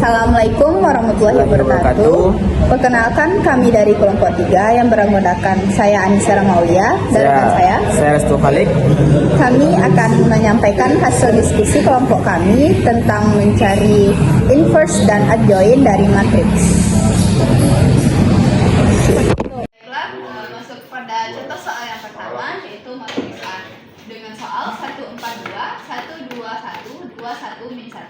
Assalamualaikum warahmatullahi wabarakatuh. Perkenalkan, kami dari kelompok 3 yang beranggotakan saya Anissa Ramaulia dan rekan saya Restu Khalik. Kami akan menyampaikan hasil diskusi kelompok kami tentang mencari inverse dan adjoint dari matriks. Baiklah, masuk pada contoh soal yang pertama, yaitu matriks A dengan soal 142, 121, 21 min 1.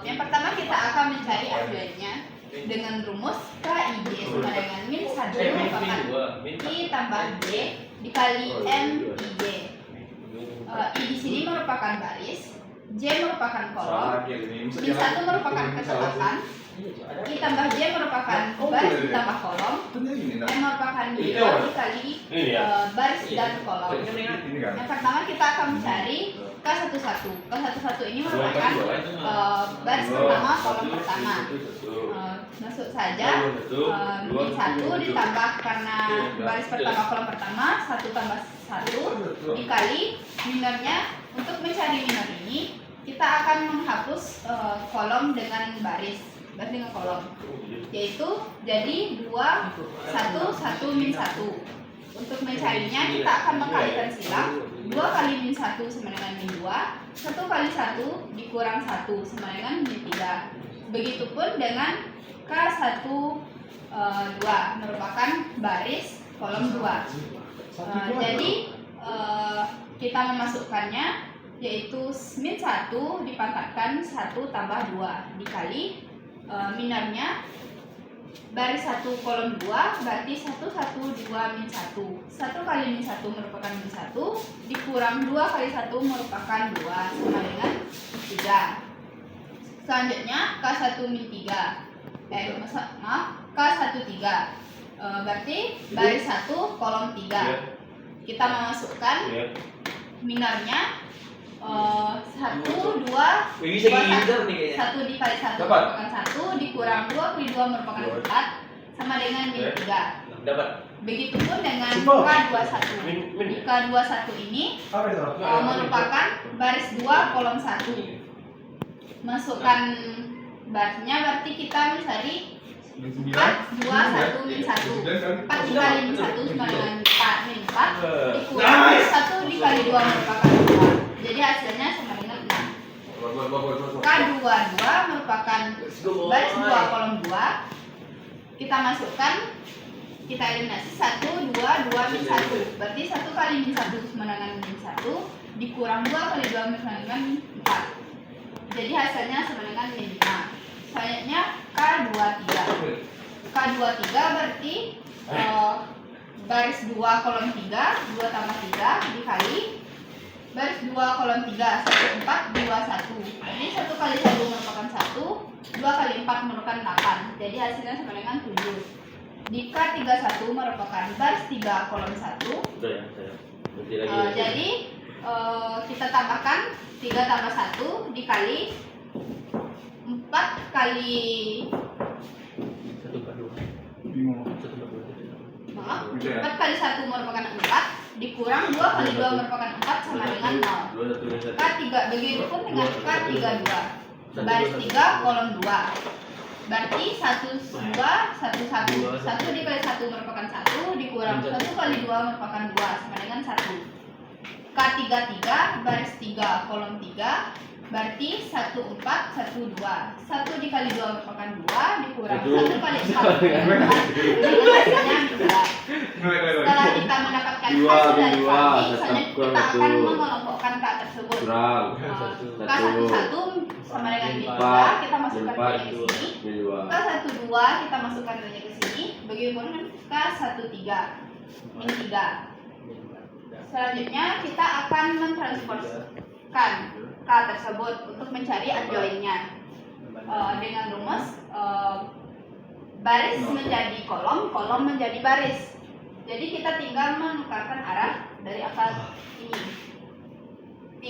Yang pertama kita akan mencari adjointnya dengan rumus KIJ sama dengan min 1 merupakan I tambah J dikali M IJ. I di sini merupakan baris, J merupakan kolom, min 1 merupakan kesepakatan, I tambah J merupakan baris ditambah kolom, M merupakan nilai dikali baris dan kolom. Yang pertama kita akan mencari K11. K11 ini merupakan baris pertama kolom pertama. Masuk saja min 1 ditambah karena baris pertama kolom pertama 1 tambah 1 dikali minornya. Untuk mencari minor ini kita akan menghapus kolom dengan baris dengan kolom, yaitu jadi 2 1 1 min 1. Untuk mencarinya kita akan mengkalikan silang. 2 kali min 1 sama dengan min 2, 1 kali 1 dikurang 1 sama dengan min 3. Begitupun dengan K12 merupakan baris kolom 2. Jadi kita memasukkannya, yaitu min 1 dipangkatkan 1 tambah 2 dikali minornya baris 1 kolom 2 berarti 1 1 2 min 1. 1 kali min 1 merupakan min 1 dikurang 2 kali 1 merupakan 2 sama dengan 3. Selanjutnya K1 min 3 K13 berarti baris 1 kolom 3. Kita memasukkan minornya 1 2 1 dikali 1 merupakan 1 dikurang 2 kali 2 merupakan 4 sama dengan min 3. Begitupun dengan K21. Di K21 ini merupakan baris 2 kolom 1. Masukkan barisnya berarti kita mencari 4 2 1 min 1. 4 dikali min 1 sama dengan 4 min 4 dikurang 1 dikali 2 merupakan 2. Jadi hasilnya sama dengan 6. K22 merupakan baris 2 kolom 2. Kita masukkan, kita eliminasi 1 2 2 min 1. Berarti 1 kali min 1 sama dengan min 1 dikurang 2 kali 2 sama dengan min 4. Jadi hasilnya sama dengan min 5. Selanjutnya K23. K23 berarti baris 2 kolom 3 2 tambah 3 dikali baris 2 kolom 3 1 4 2 1. Jadi 1 kali 1 merupakan 1, 2 kali 4 merupakan 8. Jadi hasilnya sama dengan 7. Di K31 merupakan baris 3 kolom 1. Jadi kita tambahkan 3 tambah 1 dikali 4 kali 4 kali 1 merupakan 4 dikurang 2 kali 2 merupakan 4 sama dengan 0. K3 begitupun dengan K32 baris 3 kolom 2 berarti 1 2 1 1 1 dikali 1 merupakan 1 dikurang 1 kali 2 merupakan 2 sama dengan 1. K33 baris 3 kolom 3 berarti 1 4 1 2. 1 dikali 2 merupakan 2 dikurang 1 kali 4 hasilnya 2. Setelah kita mendapatkan hasil dari kami, selanjutnya kita akan mengelompokkan K tersebut. K11 sama dengan min 2 kita masukkan nilainya ke sini. K12 kita masukkan nilainya ke sini. Begitupun dengan K13 min 3. Selanjutnya kita akan mentransformasikan K tersebut untuk mencari adjointnya dengan rumus baris menjadi kolom, kolom menjadi baris. Jadi kita tinggal menukarkan arah dari akal ini.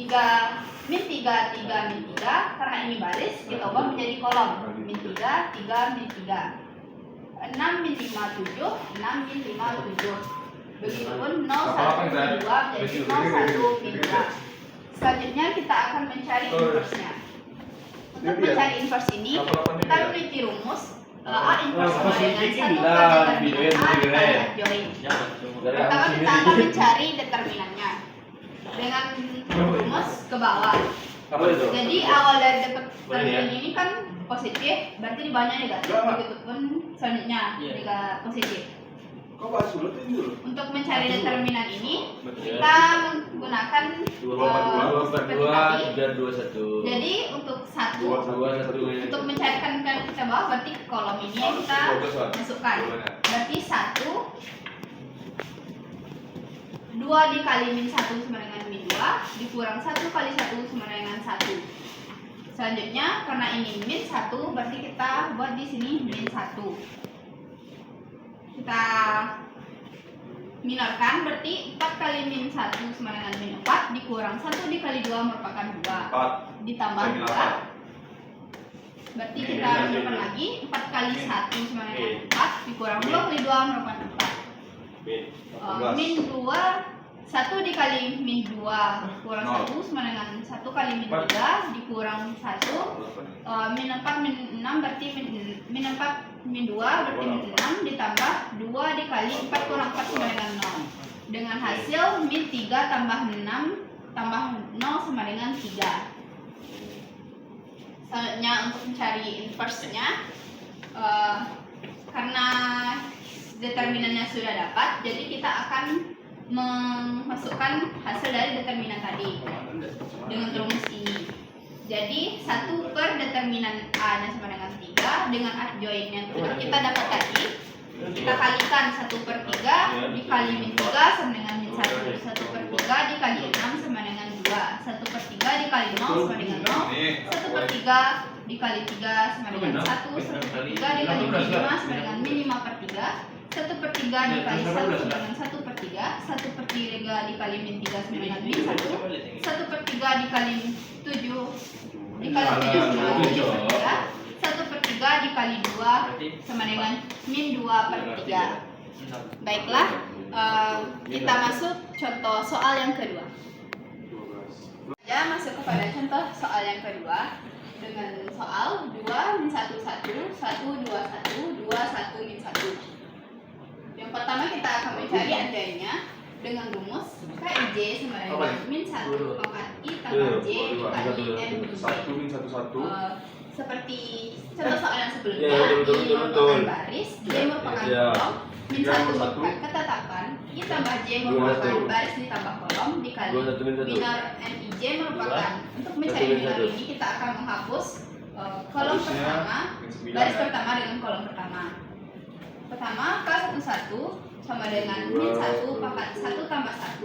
3 min 3 3 min 3 karena ini baris kita ubah menjadi kolom. Min 3 3 min 3. 6 min 5 7 6 min 5 7. Begitupun 0 1 min 2 menjadi 0 1 min 2. Selanjutnya kita akan mencari inverse-nya. Untuk mencari inverse ini, kita memiliki rumus A inverse sama dengan 1 per determinan A dikali adjoin. Pertama kita akan mencari determinannya dengan rumus ke bawah. Jadi awal dari determinan ini kan positif, berarti di bawahnya negatif. Begitupun selanjutnya jika positif. Untuk mencari determinan ini kita menggunakan seperti tadi. Jadi untuk untuk mencarikan ke bawah berarti kolom ini yang kita masukkan. Berarti 2 dikali min 1 sama dengan min 2 dikurang 1 kali 1 sama dengan 1. Selanjutnya karena ini min 1 berarti kita buat di sini min 1. Kita minorkan berarti 4 kali min 1 sama dengan min 4 dikurang 1 dikali 2 merupakan 2 ditambah 2 berarti kita minorkan lagi 4 kali 1 sama dengan 4 dikurang 2 kali 2 merupakan 4 min 2 1 dikali min 2 kurang 1 sama dengan 1 kali min 3 dikurang 1 min 4 min 6 berarti min 4 min 2 berarti min 6 ditambah 2 dikali 4 kurang 4 sama dengan 0 dengan hasil min 3 tambah 6 tambah 0 sama dengan 3. Selanjutnya untuk mencari inverse-nya karena determinannya sudah dapat jadi kita akan memasukkan hasil dari determinan tadi dengan rumus ini. Jadi 1 per determinan A nya sama dengan 3 dengan adjoin yang sudah kita dapat tadi kita kalikan 1 per 3 dikali min 3 sama dengan min 1 1 per 3 dikali 6 sama dengan 2 1 per 3 dikali 0 sama dengan 0 1 per 3 dikali 3 sama dengan 1 1 per 3 dikali min 5 sama dengan min 5 per 3 1 per 3 dikali 1 sama dengan 1 per 3 1 per 3 dikali min 3 sama dengan min 1 1 per 3 dikali 7 dikali 7 sama dengan 7 per 3 1 per 3 dikali 2 sama dengan min 2 per 3. Baiklah, kita masuk contoh soal yang kedua. Ya, masuk kepada contoh soal yang kedua dengan soal 2 min 1 1 1 2 1 2 1 min 1. Yang pertama kita akan mencari adanya dengan rumus KIJ sama dengan min 1 pangkat I tambah J dikali M min 1 1 seperti contoh soal yang sebelumnya I merupakan baris, J merupakan kolom, min 1 merupakan ketetapan, I tambah J merupakan baris ditambah kolom dikali minor NIJ merupakan untuk mencari minor ini kita akan menghapus kolom pertama, baris pertama dengan kolom pertama. Pertama, K11 sama dengan min 1 pangkat 1 tambah 1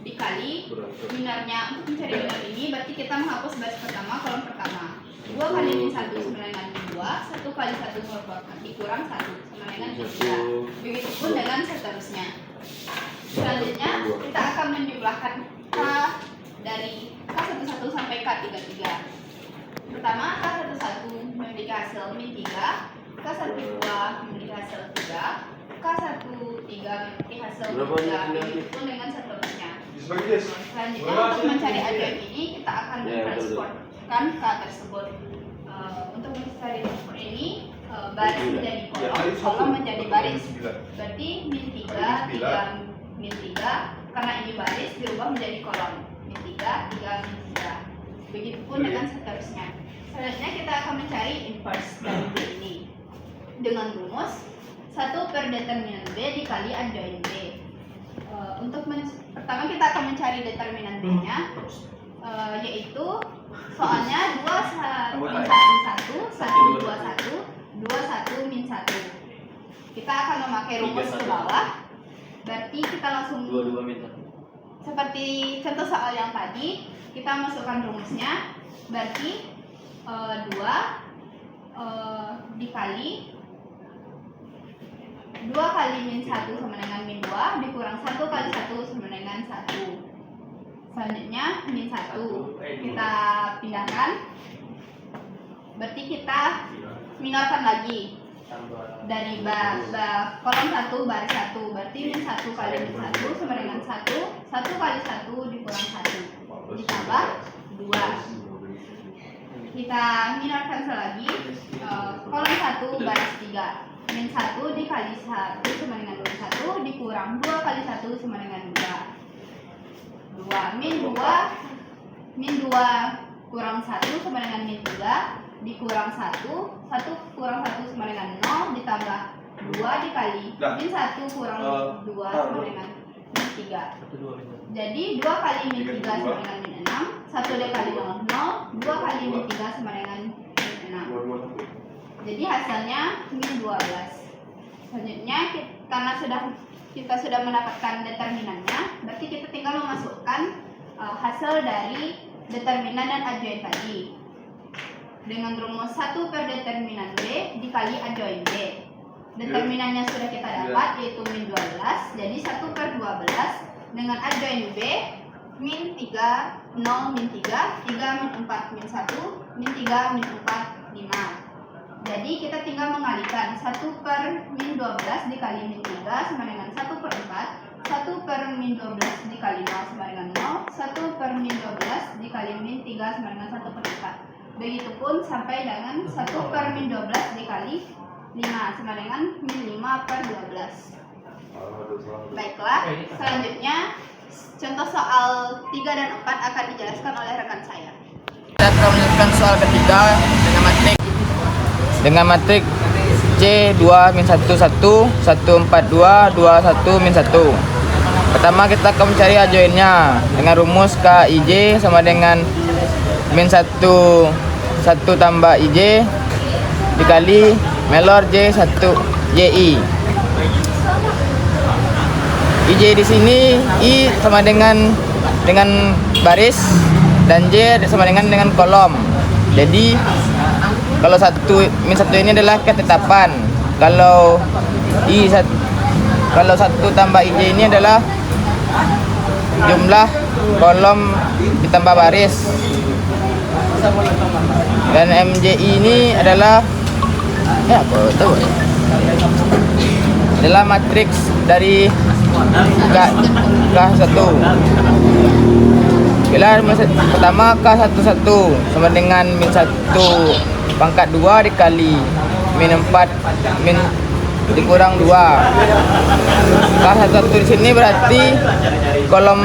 dikali minornya. Untuk mencari minor ini berarti kita menghapus baris pertama, kolom pertama 2 kali min 1 sama dengan min 2 1 kali 1 merupakan dikurang 1 sama dengan 3. Begitupun dengan seterusnya. Selanjutnya kita akan menjumlahkan K dari K11 sampai K33. Pertama, K11 memiliki hasil min 3, K12 memiliki hasil 3, K13 memiliki hasil 3, begitupun dengan seterusnya. Selanjutnya untuk mencari adjoin ini kita akan mentransportkan K tersebut. Untuk mencari transport ini baris menjadi kolom, kolom menjadi baris. Berarti min 3, 3 min 3 karena ini baris dirubah menjadi kolom. Min 3, 3 min 3. Begitupun dengan seterusnya. Selanjutnya kita akan mencari inverse dari B ini dengan rumus 1 per determinan B dikali adjoin B. Pertama kita akan mencari determinan B-nya, yaitu soalnya 2 min 1 1 1 2 1 2 1 min 1. Kita akan memakai rumus ke bawah. Berarti kita langsung seperti contoh soal yang tadi kita masukkan rumusnya. Berarti 2 dikali 2 kali min 1 sama dengan min 2 dikurang 1 kali 1 sama dengan 1. Selanjutnya min 1 kita pindahkan. Berarti kita minorkan lagi dari kolom 1 baris 1. Berarti min 1 kali min 1 sama dengan 1 1 kali 1 dikurang 1 ditambah 2. kita minorkan lagi. Kolom 1 baris 3. Min 1 dikali 1 sama dengan min 1 dikurang 2 kali 1 sama dengan 2. 2 min 2 kurang 1 sama dengan min 3 dikurang 1 kurang 1 sama dengan 0 ditambah 2 dikali min 1 kurang 2 sama dengan min 3. Jadi 2 kali min 3 sama dengan min 6, 1 dikali 0, 2 kali min 3 sama dengan min 6. Jadi hasilnya min 12. Selanjutnya karena kita sudah mendapatkan determinannya, berarti kita tinggal memasukkan hasil dari determinan dan adjoin tadi dengan rumus 1 per determinan B dikali adjoin B. Determinannya sudah kita dapat, yaitu min 12. Jadi 1 per 12 dengan adjoin B min 3, 0 min 3, 3 min 4 min 1, min 3 min 4 5. Jadi kita tinggal mengalihkan 1 per min 12 dikali min 3 sama dengan 1 per 4, 1 per min 12 dikali 0 sama dengan 0, 1 per min 12 dikali min 3 sama dengan 1 per 4. Begitupun sampai dengan 1 per min 12 dikali 5 sama dengan min 5 per 12. Baiklah, selanjutnya contoh soal 3 dan 4 akan dijelaskan oleh rekan saya. Kita akan menyelesaikan soal ketiga dengan matrik C2 min 1 1 1 4 2 2 1 min 1. Pertama kita akan mencari adjoinnya dengan rumus KIJ sama dengan min 1 1 tambah IJ dikali melor J 1 JI. IJ di sini I sama dengan baris dan J sama dengan kolom. Jadi kalau min 1 ini adalah ketetapan. Kalau kalau 1 tambah IJ ini adalah jumlah kolom ditambah baris. Dan MJI ini adalah adalah matriks dari K1. Bila pertama K11 sama dengan min 1 pangkat 2 dikali min 4 min dikurang 2. K11 di sini berarti kolom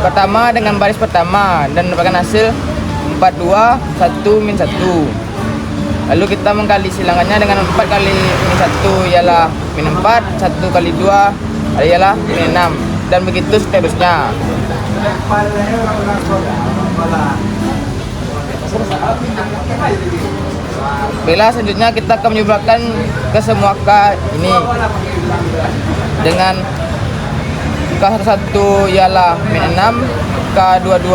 pertama dengan baris pertama dan mendapatkan hasil 42 1 min 1. Lalu kita mengkali silangannya dengan 4 kali min 1 ialah min 4, 1 kali 2 ialah min 6 dan begitu seterusnya. Bila selanjutnya kita akan menyebutkan ke semua K ini dengan K11 ialah min 6, K12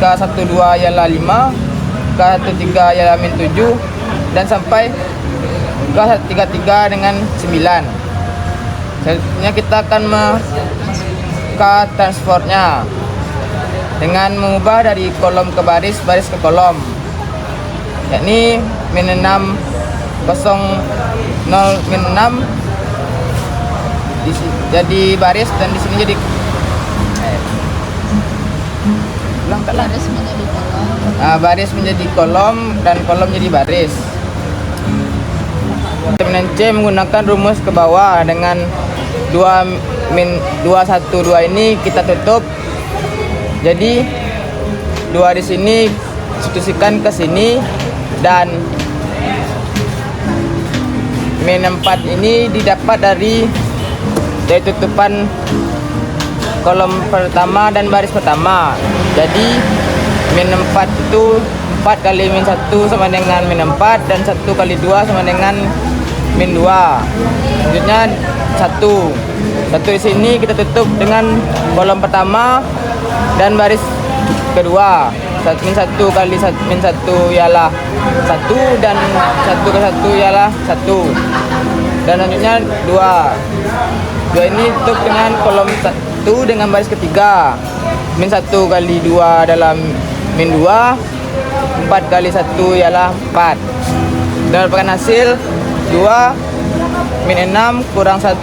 ialah 5, K13 ialah min 7 dan sampai K33 dengan 9. Selanjutnya kita akan K transportnya dengan mengubah dari kolom ke baris, baris ke kolom, yakni min 6 0 0 min 6 jadi baris dan di sini jadi Baris menjadi kolom. Baris menjadi kolom dan kolom jadi baris. Determinan C menggunakan rumus ke bawah dengan 2 min 2 1 2 ini kita tutup. Jadi 2 di sini substitusikan ke sini dan min 4 ini didapat dari tutupan kolom pertama dan baris pertama. Jadi min 4 itu 4 kali min 1 sama dengan min 4 dan 1 kali 2 sama dengan min 2. Selanjutnya 1 di sini kita tutup dengan kolom pertama dan baris kedua. Min 1 kali min 1 ialah 1 dan 1 ke 1 ialah 1. Dan selanjutnya 2 ini tutup dengan kolom 1 dengan baris ketiga. Min 1 kali 2 adalah min 2, 4 kali 1 ialah 4. Dan dapatkan hasil 2 min 6 kurang 1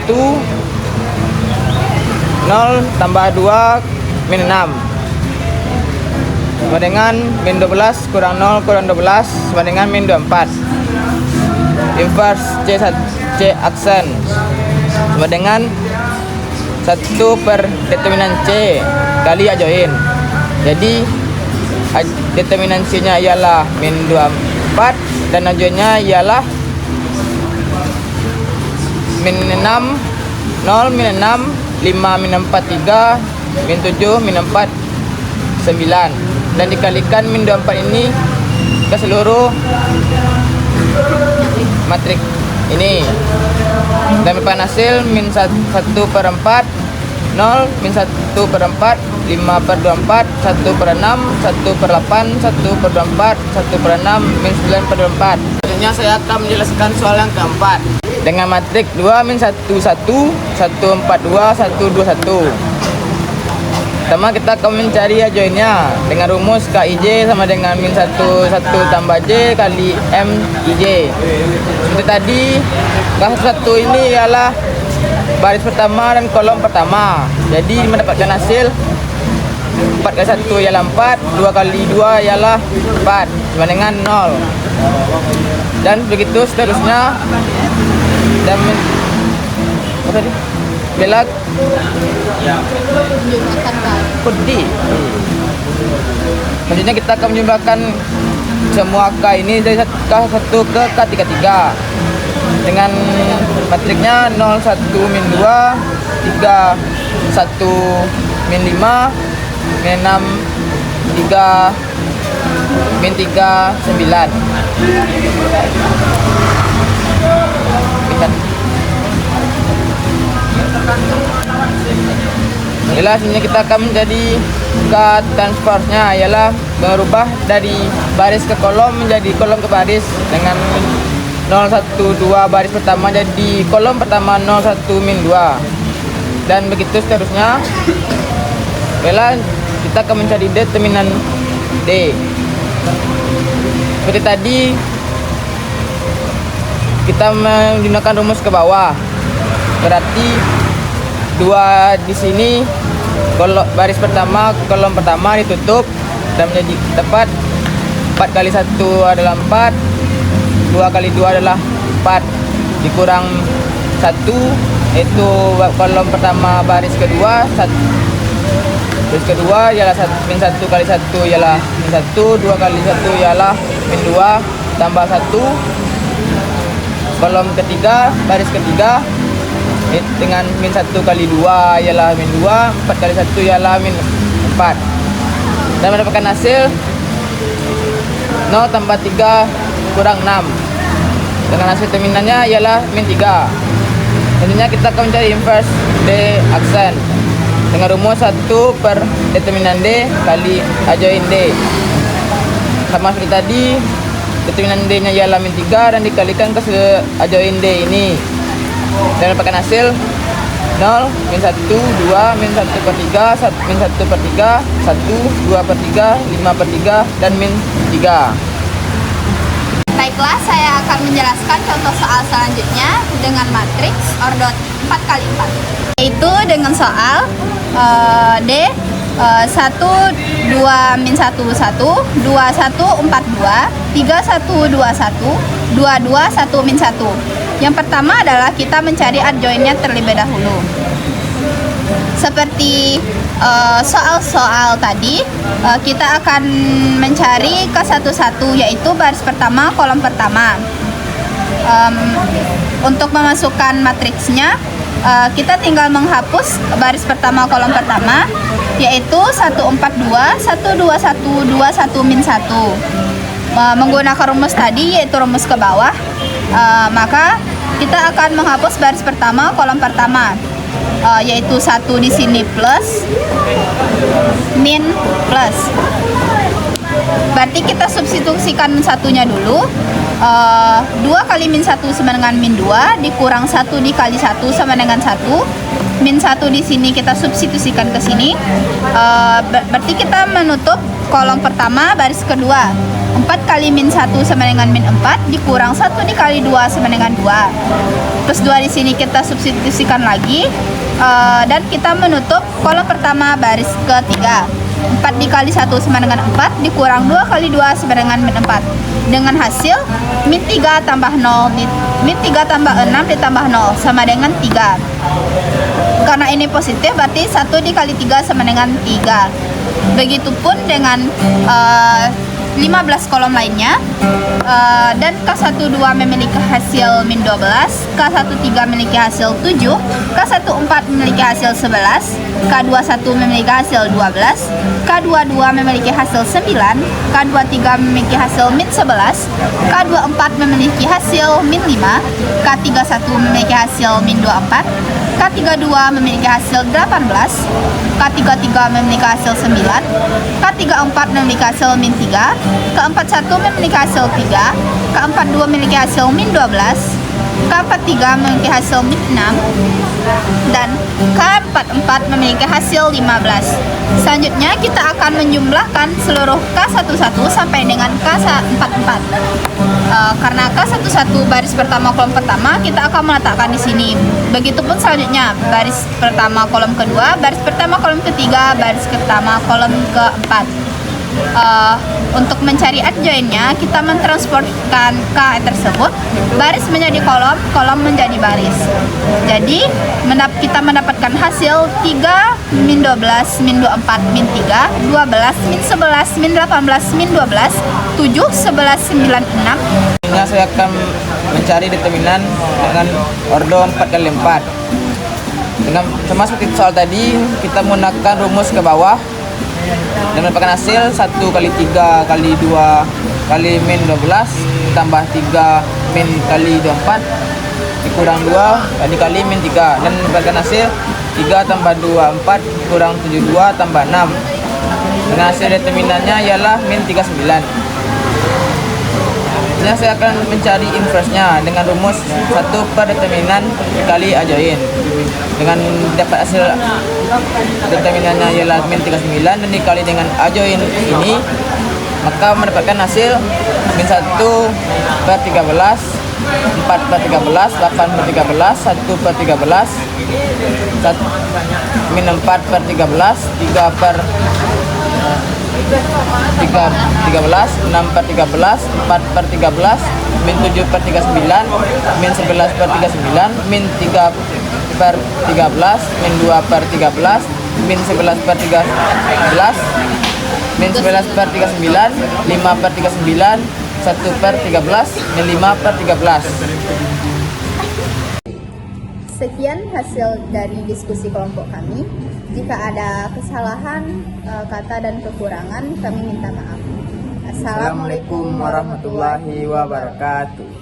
0 tambah 2 min 6. sama dengan min 12 kurang 0 kurang 12 sama dengan min 24. Inverse C aksen sama dengan 1 per determinan C kali adjoin. Jadi determinansinya ialah min 24 dan adjoinnya ialah min 6 0 min 6 5 min 4 3 min 7 min 4 9 dan dikalikan min 24 ini ke seluruh matriks ini dan merupakan hasil min 1 per 4 0 min 1 per 4 5 per 24 1 per 6 1 per 8 1 per 24 1 per 6 min 9 per 24. Selanjutnya saya akan menjelaskan soal yang keempat dengan matriks 2 min 1 1 1 4 2 1 2 1. Pertama kita akan mencari adjoinnya dengan rumus KIJ sama dengan min 1 1 tambah J kali M IJ. Seperti tadi, K1 ini ialah baris pertama dan kolom pertama. Jadi mendapatkan hasil 4 kali 1 ialah 4, 2 kali 2 ialah 4 sama dengan 0. Dan begitu seterusnya. Dan apa tadi? Bila kodi. Selanjutnya kita akan menjumlahkan semua K ini dari K1 ke K33 dengan matriknya 0 1 min 2 3 1 min 5 min 6 3 min 3 9. Jelasnya kita akan menjadi K transversnya ialah berubah dari baris ke kolom menjadi kolom ke baris dengan 0 1 2 baris pertama jadi kolom pertama 0 1 min 2 dan begitu seterusnya. Kita akan mencari determinan D. Seperti tadi kita menggunakan rumus ke bawah. Berarti 2 di sini kolom baris pertama kolom pertama ditutup dan menjadi tepat 4 kali 1 adalah 4, 2 kali 2 adalah 4 dikurang 1 itu kolom pertama baris kedua baris kedua ialah min 1 kali 1 ialah min 1, 2 kali 1 ialah min 2 tambah 1 kolom ketiga baris ketiga dengan min 1 kali 2 ialah min 2, 4 kali 1 ialah min 4 dan mendapatkan hasil 0 tambah 3 kurang 6 dengan hasil terminannya ialah min 3. Selanjutnya kita akan mencari inverse D aksen dengan rumus 1 per determinan D kali adjoin D sama seperti tadi. Determinan D nya ialah min 3 dan dikalikan ke adjoin D ini dan mendapatkan hasil 0 min 1 2 min 1 per 3 min 1 per 3 1 2 per 3 5 per 3 dan min 3. Baiklah, saya akan menjelaskan contoh soal selanjutnya dengan matriks ordot 4 kali 4 yaitu dengan soal D 1 2 min 1 1 2 1 4 2 3 1 2 1 2 2 1 min 1. Yang pertama adalah kita mencari adjoinnya terlebih dahulu. Seperti soal-soal tadi, kita akan mencari ke satu-satu yaitu baris pertama, kolom pertama. Untuk memasukkan matriksnya, kita tinggal menghapus baris pertama, kolom pertama yaitu 1 4 2 1 2 1 2 1 min 1. Menggunakan rumus tadi yaitu rumus ke bawah, maka kita akan menghapus baris pertama kolom pertama yaitu 1 di sini plus min plus. Berarti kita substitusikan satunya dulu. 2 kali min 1 sama dengan min 2 dikurang 1 dikali 1 sama dengan 1. Min 1 di sini kita substitusikan ke sini. Berarti kita menutup kolom pertama baris kedua. 4 kali min 1 sama dengan min 4 dikurang 1 dikali 2 sama dengan 2. Plus 2 di sini kita substitusikan lagi dan kita menutup kolom pertama baris ketiga. 4 dikali 1 sama dengan 4, dikurang 2 kali 2 sama dengan min 4. Dengan hasil min 3 tambah 0, min 3 tambah 6 ditambah 0 sama dengan 3. Karena ini positif, berarti 1 dikali 3 sama dengan 3. Begitupun dengan 15 kolom lainnya. Dan K12 memiliki hasil min 12, K13 memiliki hasil 7, K14 memiliki hasil 11, K21 memiliki hasil 12, K22 memiliki hasil 9, K23 memiliki hasil min 11, K24 memiliki hasil min 5, K31 memiliki hasil min 24, K32 memiliki hasil 18, K33 memiliki hasil 9, K34 memiliki hasil min 3, K41 memiliki hasil 3, K42 memiliki hasil min 12, K43 memiliki hasil min 6, dan K44 memiliki hasil 15. Selanjutnya kita akan menjumlahkan seluruh K11 sampai dengan K44. Karena K11 baris pertama kolom pertama kita akan meletakkan di sini. Begitupun selanjutnya baris pertama kolom kedua, baris pertama kolom ketiga, baris pertama kolom keempat. Untuk mencari adjoinnya kita mentransformasikan K tersebut baris menjadi kolom, kolom menjadi baris. Jadi kita mendapatkan hasil 3 min 12 min 24 min 3, 12 min 11 min 18 min 12, 7 11 9 6. Selanjutnya saya akan mencari determinan dengan ordo 4 kali 4. Dengan sama seperti soal tadi, kita menggunakan rumus ke bawah dan mendapatkan hasil 1 kali 3 kali 2 kali min 12 tambah 3 min kali 24 dikurang 2 dikali min 3, dan mendapatkan hasil 3 tambah 2 4 kurang 72 tambah 6. Dan hasil determinannya ialah min 39. Selanjutnya saya akan mencari inverse-nya dengan rumus 1 per determinan dikali adjoin. Dengan dapat hasil determinannya ialah min 39 dan dikali dengan adjoin ini, maka mendapatkan hasil min 1 per 13, 4 per 13, 8 per 13, 1 per 13, min 4 per 13, 3 per 13, 6 per 13, 4 per 13, min 7 per 39, min 11 per 39, min 3 per 13, min 2 per 13, min 11 per 13, min 11 per 39, 5 per 39, 1 per 13, min 5 per 13. Sekian hasil dari diskusi kelompok kami. Jika ada kesalahan kata dan kekurangan, kami minta maaf. Assalamualaikum Assalamualaikum warahmatullahi wabarakatuh.